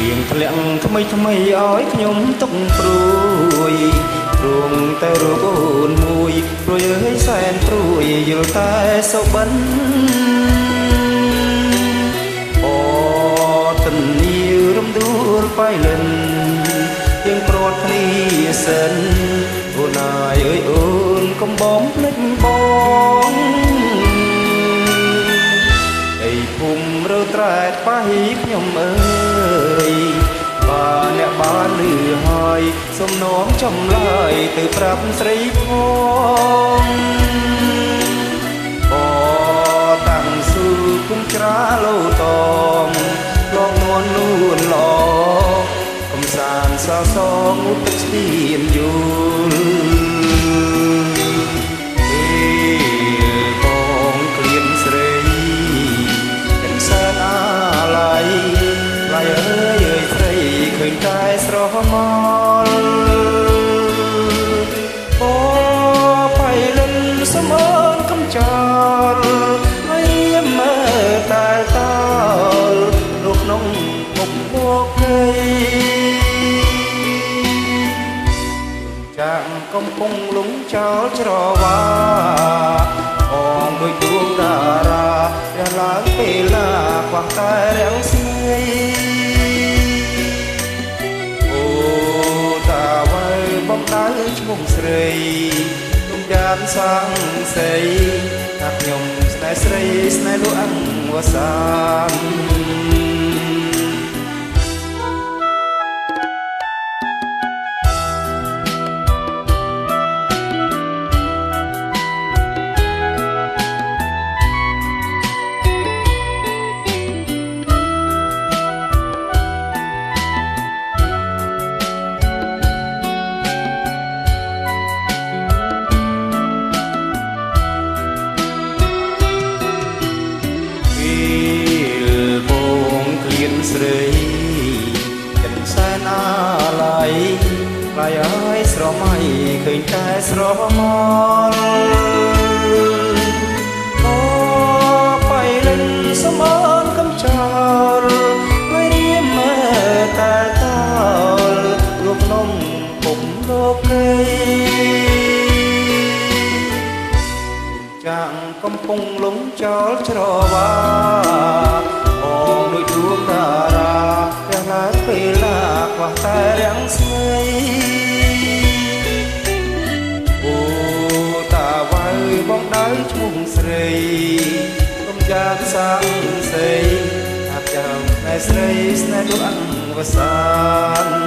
ៀងធ្លាក់ថ្មីថ្មីឲ្យខ្ញុំទុកព្រួយទ្រង់តែរូបអូនមួយព្រួយអើយសែនព្រួយយល់តែសុបិនអូទនីរំដួលបៃលិនយើងព្រាត់គ្នាសិនអូនអាយអើយអូនកុំបងភ្លេចបងភូមិរើត្រែតប៉ៃខ្ញុំអើយបើអ្នកបានលឺហើយសំណងចំឡើយទៅប្រាប់ស្រីផងបតាំងស៊ូគុំច្រាលោតងលោកនួននួនឡកំសាន្តសសងឧទឹកស្ទៀនយូលឃើញតែស្រមលអូបៃលិនសមអនកំចាល់ហើយមើលតែតលលោកក្នុងពុកមកគេចាំកំពុងលងចោលច្រវាអងដូចដួងតារារះឡើងពេលណាខ្វះតែរាំងស្ងួយបំដៅឈ្មោះស្រីទុំយ៉ានសាំងសីថាខ្ញុំស្នេហ៍ស្រីស្នេហ៍លោកអង្គវសានស្រីចិនសែនអាឡៃខ្លាយឲ្យស្រមៃឃើញតែស្រមលអូបៃលិនសមអនកំចាល់ហើយរៀមមើលតែតលលោកនំពុំលោកគេចាំងកំពុងលងចោលច្រវាដូចដួងតារារះឡើងពេលណាខ្វះតែរាំងស្ងួយអូតាវ៉ៅបងដៅឈ្មោះស្រីកុំយ៉ាតសាំងសីអាប់ចាំតែស្រីស្នេហ៍លោកអង្គវសាន